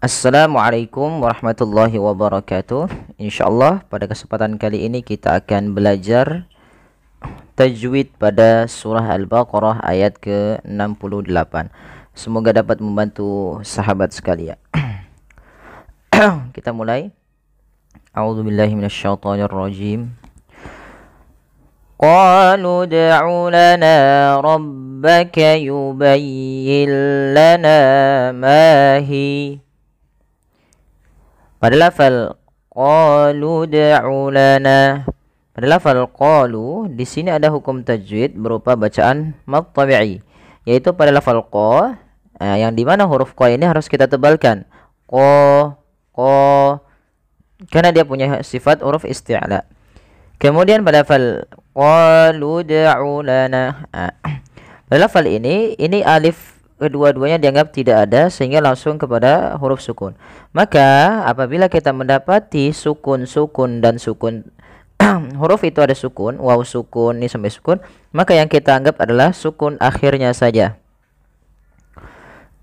Assalamualaikum warahmatullahi wabarakatuh. Insyaallah pada kesempatan kali ini kita akan belajar tajwid pada surah Al-Baqarah ayat ke-68. Semoga dapat membantu sahabat sekalian. Kita mulai. A'udzubillahi minasyaitonirrajim. Qalu ud'u lana rabbaka yubayyin lana ma hi. Pada lafal qalu ud'u lana, pada lafal qalu di sini ada hukum tajwid berupa bacaan mad tabi'i, yaitu pada lafal qa yang dimana huruf qa ini harus kita tebalkan qa karena dia punya sifat huruf isti'la. Kemudian pada lafal qalu ud'u lana, pada lafal ini alif kedua-duanya dianggap tidak ada sehingga langsung kepada huruf sukun. Maka apabila kita mendapati sukun dan sukun huruf itu ada sukun, waw sukun ini sampai sukun, maka yang kita anggap adalah sukun akhirnya saja.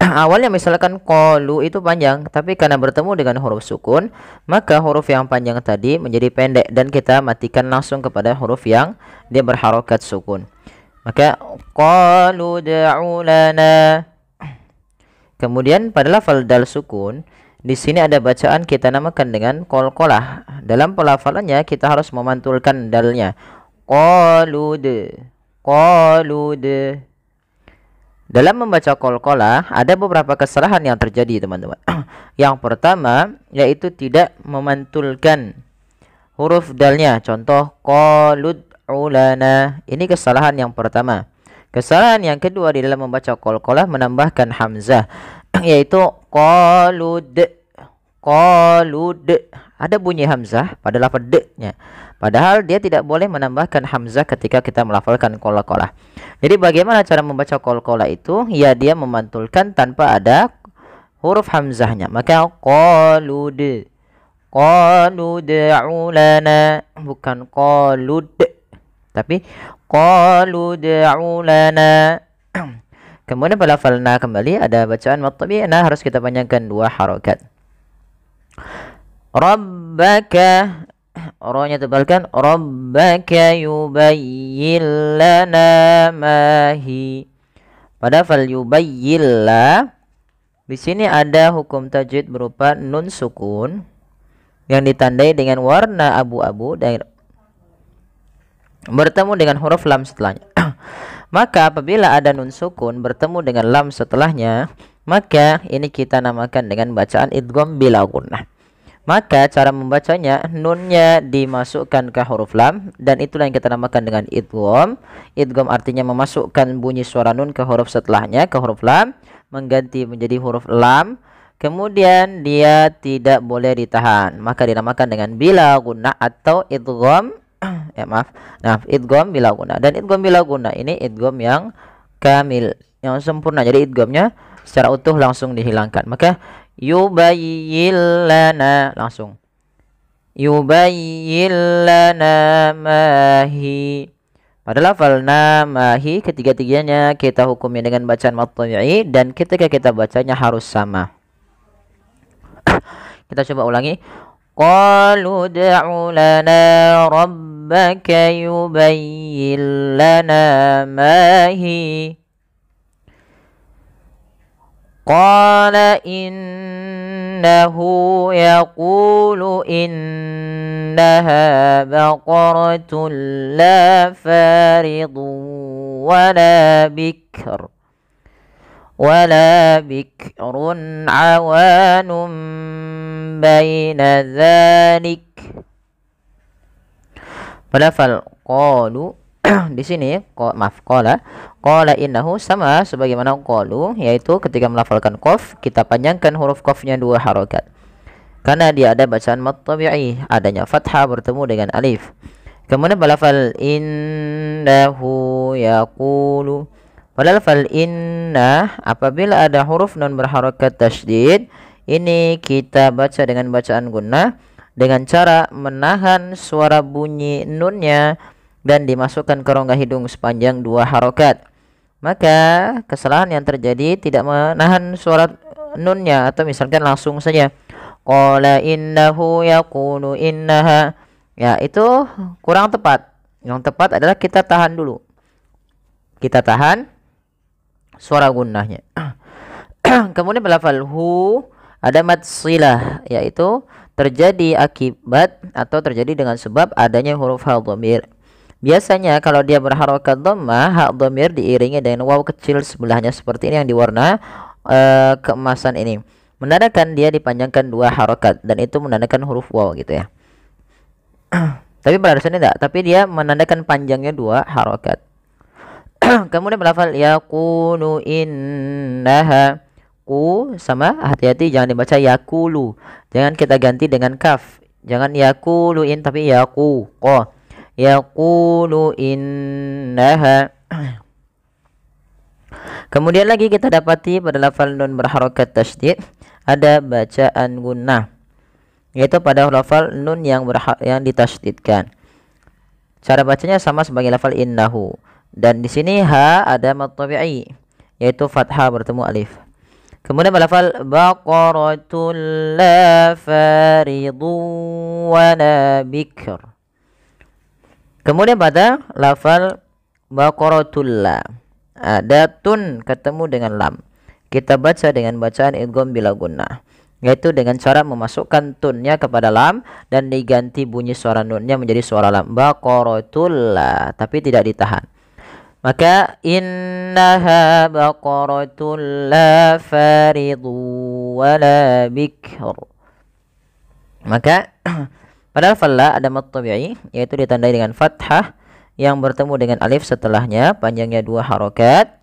Awalnya misalkan qalu itu panjang, tapi karena bertemu dengan huruf sukun, maka huruf yang panjang tadi menjadi pendek dan kita matikan langsung kepada huruf yang dia berharokat sukun. Maka qalu ud'u lana. Kemudian pada lafal dal sukun, di sini ada bacaan kita namakan dengan qalqalah. Dalam pelafalannya kita harus memantulkan dalnya. Qalud. Dalam membaca qalqalah ada beberapa kesalahan yang terjadi, teman-teman. Yang pertama yaitu tidak memantulkan huruf dalnya. Contoh qalud ulana. Ini kesalahan yang pertama. Kesalahan yang kedua di dalam membaca qalqalah menambahkan hamzah, yaitu qalud. Ada bunyi hamzah pada lafaz d-nya. Padahal dia tidak boleh menambahkan hamzah ketika kita melafalkan qalqalah. Jadi bagaimana cara membaca qalqalah itu? Ya, dia memantulkan tanpa ada huruf hamzahnya. Maka qalud ulana, bukan qalud, tapi qalu ud'u lana. Kemudian pada lafal na kembali ada bacaan mad tabi'i, na harus kita panjangkan dua harakat. Rabbaka, ra-nya tebalkan, rabbaka yubayyin lana ma hi. Pada lafal yubayyin la, di sini ada hukum tajwid berupa nun sukun yang ditandai dengan warna abu-abu dan bertemu dengan huruf lam setelahnya. Maka apabila ada nun sukun bertemu dengan lam setelahnya, maka ini kita namakan dengan bacaan idgham bila gunnah. Maka cara membacanya, nunnya dimasukkan ke huruf lam, dan itulah yang kita namakan dengan idgham. Idgham artinya memasukkan bunyi suara nun ke huruf setelahnya, ke huruf lam, mengganti menjadi huruf lam. Kemudian dia tidak boleh ditahan, maka dinamakan dengan bila gunnah atau idgham idgham bila guna. Dan idgham bila guna ini idgham yang kamil, yang sempurna. Jadi idghamnya secara utuh langsung dihilangkan. Maka yubayyin lana, langsung yubayyin lana ma hi. Pada lafal na ma hi, ketiga-tiganya kita hukumnya dengan bacaan mad tabi'i, dan ketika kita bacanya harus sama. Kita coba ulangi. Qalu ud'u lana rabbaka yubayyin lana ma hi. Qala innahu yaqulu innaha baqaratun la faridun wala bikr awanun baina dzalik. Pada lafal qalu di sini qala innahu sama sebagaimana qalu, yaitu ketika melafalkan qaf kita panjangkan huruf qafnya dua harakat karena dia ada bacaan mad tabi'i, adanya fathah bertemu dengan alif. Kemudian pada lafal innahu yaqulu, pada lafal inna apabila ada huruf nun berharakat tasydid, ini kita baca dengan bacaan gunnah dengan cara menahan suara bunyi nunnya dan dimasukkan ke rongga hidung sepanjang dua harakat. Maka kesalahan yang terjadi tidak menahan suara nunnya, atau misalkan langsung saja qala innahu yaqulu innaha. Ya, itu kurang tepat. Yang tepat adalah kita tahan dulu. Kita tahan suara gunnahnya. Kemudian lafal hu ada mad silah, yaitu terjadi akibat atau terjadi dengan sebab adanya huruf ha dhamir. Biasanya kalau dia berharokat dhammah, ha dhamir diiringi dengan waw kecil sebelahnya seperti ini yang diwarna keemasan ini. Menandakan dia dipanjangkan 2 harokat, dan itu menandakan huruf waw gitu ya. Tapi pada dasarnya tidak, tapi dia menandakan panjangnya 2 harokat. Kemudian berlafal yaqulu innaha. Ku sama, hati-hati jangan dibaca yakulu. Jangan kita ganti dengan kaf. Jangan yaquluin tapi yaqu. Oh, yaqulu innaha. Kemudian lagi kita dapati pada lafal nun berharokat tasydid ada bacaan gunnah, yaitu pada lafal nun yang ditasydidkan. Cara bacanya sama sebagai lafal innahu. Dan di sini ha ada mad tabi'i, yaitu fathah bertemu alif. Kemudian lafal baqaratul la faridhu wa la bikr. Kemudian pada lafal baqaratul la ada tun ketemu dengan lam. Kita baca dengan bacaan idgham bila gunnah, yaitu dengan cara memasukkan tunnya kepada lam dan diganti bunyi suara nunnya menjadi suara lam. Baqaratul la, tapi tidak ditahan. Maka innaha baqaratul la faridhu wa la bikr. Maka pada lafal la ada mad tabi'i, yaitu ditandai dengan fathah yang bertemu dengan alif setelahnya, panjangnya 2 harokat.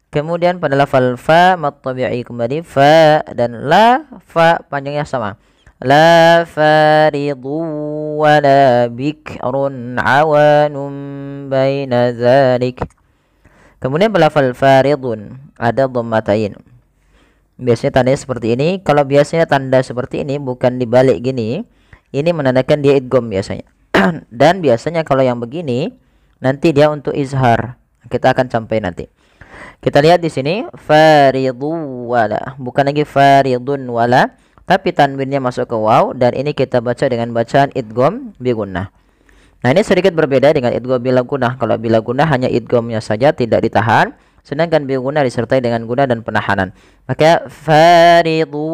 Kemudian pada lafal fa mad tabi'i kembali fa dan la, fa panjangnya sama. La faridhu wa la bikrun awanum baina dzalik. Kemudian lafal faridun ada dhammatain. Biasanya tandanya seperti ini. Kalau biasanya tanda seperti ini bukan dibalik gini, ini menandakan dia idgham biasanya. Dan biasanya kalau yang begini nanti dia untuk izhar. Kita akan sampai nanti. Kita lihat di sini faridhu wala, bukan lagi faridun wala, tapi tanwinnya masuk ke waw, dan ini kita baca dengan bacaan idgham bi gunnah. Nah, ini sedikit berbeda dengan idgham bila gunnah. Kalau bila gunnah hanya idghamnya saja tidak ditahan, sedangkan bi gunnah disertai dengan gunnah dan penahanan. Maka faridhu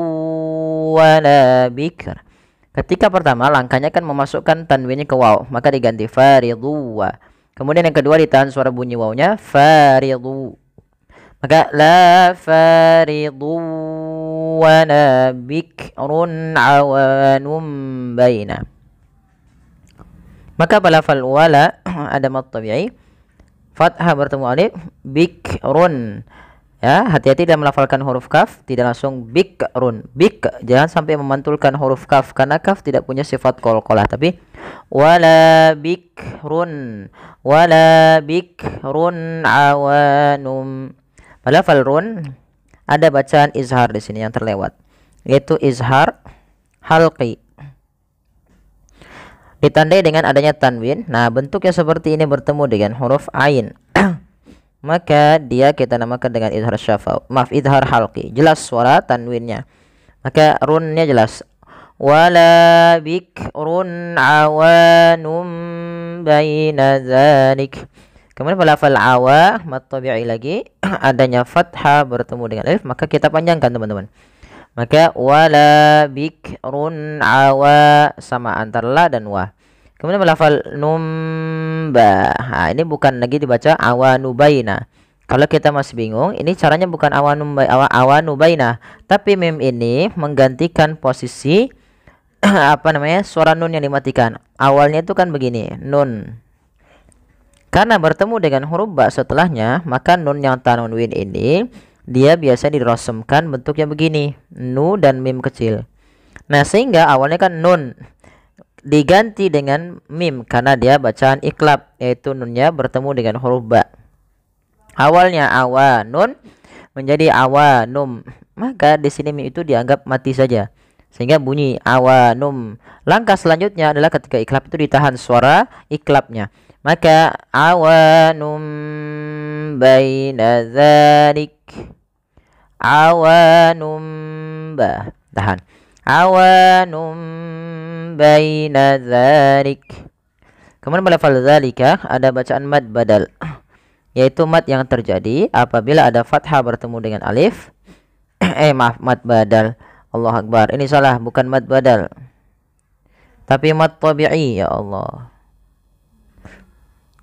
wala bikr. Ketika pertama langkahnya kan memasukkan tanwinnya ke waw, maka diganti faridhu wa. Kemudian yang kedua ditahan suara bunyi wawnya faridhu. Maka la faridhu wa la bikrun awanum baina. Maka pada lafal wala ada mad tabi'i, fathah bertemu alif, bikrun. Ya, hati-hati dalam melafalkan huruf kaf, tidak langsung bikrun. Bik, jangan sampai memantulkan huruf kaf karena kaf tidak punya sifat qalqalah, tapi wala bikrun awanum. Pada lafal run ada bacaan izhar di sini yang terlewat, yaitu izhar halqi. Ditandai dengan adanya tanwin. Nah, bentuknya seperti ini bertemu dengan huruf ain. Maka dia kita namakan dengan izhar syafa. Maaf, izhar halqi. Jelas suara tanwinnya. Maka runnya jelas. Wala bikrun awanum baina dzalik. Kemudian pada lafal awa mad tabi'i lagi adanya fathah bertemu dengan alif, maka kita panjangkan teman-teman. Maka wala bikrun awa sama antara la dan wa. Kemudian lafal numba. Nah, ini bukan lagi dibaca awanubaina. Kalau kita masih bingung, ini caranya bukan awanubaina, tapi mim ini menggantikan posisi suara nun yang dimatikan. Awalnya itu kan begini, nun. Karena bertemu dengan huruf ba setelahnya, maka nun yang tanwin ini dia biasa dirosemkan bentuknya begini, nu dan mim kecil. Nah, sehingga awalnya kan nun diganti dengan mim karena dia bacaan iklab, yaitu nunnya bertemu dengan huruf ba. Awalnya awanun menjadi awanum, maka di sini mim itu dianggap mati saja sehingga bunyi awanum. Langkah selanjutnya adalah ketika iklab itu ditahan suara iklabnya, maka awanum baina dzalik, awanum ba. Tahan. Awanum baina dzalik. Kemudian pada lafal dzalika ada bacaan mad badal, yaitu mad yang terjadi apabila ada fathah bertemu dengan alif. Mad badal. Allahu Akbar. Ini salah, bukan mad badal, tapi mad tabi'i. Ya Allah.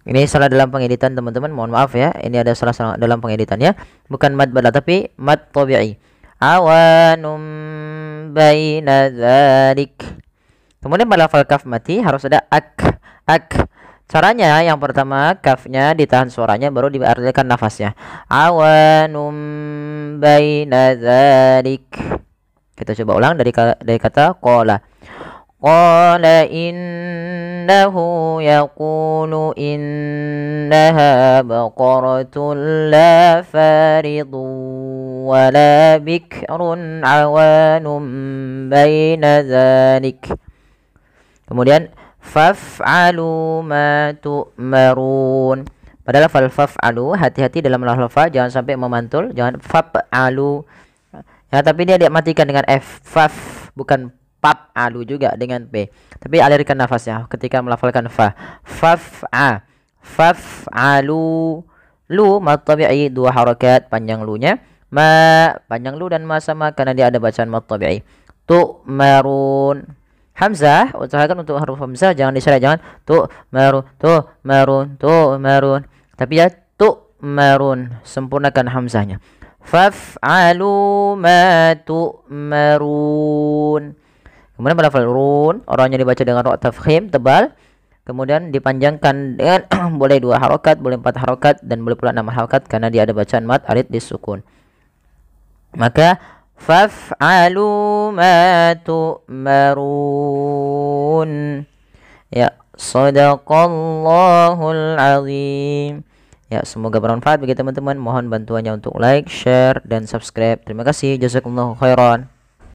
Ini salah dalam pengeditan teman-teman, mohon maaf ya. Ini ada salah dalam pengeditannya. Bukan mad badal tapi mad tabi'i. Awanum baina dzalik. Kemudian pada lafal kaf mati harus ada ak. Caranya yang pertama kafnya ditahan suaranya, baru diartikan nafasnya. Awanum baina dzalik. Kita coba ulang dari kata qala. Qala innahu yaqulu innaha baqaratun la faridun wa la bikrun awanum baina dzalik. Kemudian faf'alu ma tu'marun. Padahal faf'alu, hati-hati dalam lafal fa, jangan sampai memantul, jangan faf'alu. Ya, tapi dia matikan dengan f, faf, bukan faf'alu juga dengan p. Tapi alirkan nafasnya ketika melafalkan fa. Faf'a, faf'alu. Lu mad tabi'i, 2 harakat panjang lu-nya. Ma panjang lu dan ma sama karena dia ada bacaan mad tabi'i. Tu'marun. Hamzah, usahakan untuk huruf hamzah jangan diseret, jangan marun. Tapi ya marun, sempurnakan hamzahnya. Faf'alu ma marun. Kemudian pada lafal run, orangnya dibaca dengan ra tafkhim tebal, kemudian dipanjangkan dengan boleh 2 harokat, boleh 4 harokat, dan boleh pula 6 harokat karena dia ada bacaan mad arid disukun. Maka faf'alu ma tu'marun. Ya, shadaqallahul azim. Ya, semoga bermanfaat bagi teman-teman. Mohon bantuannya untuk like, share, dan subscribe. Terima kasih. Jazakumullahu khairan.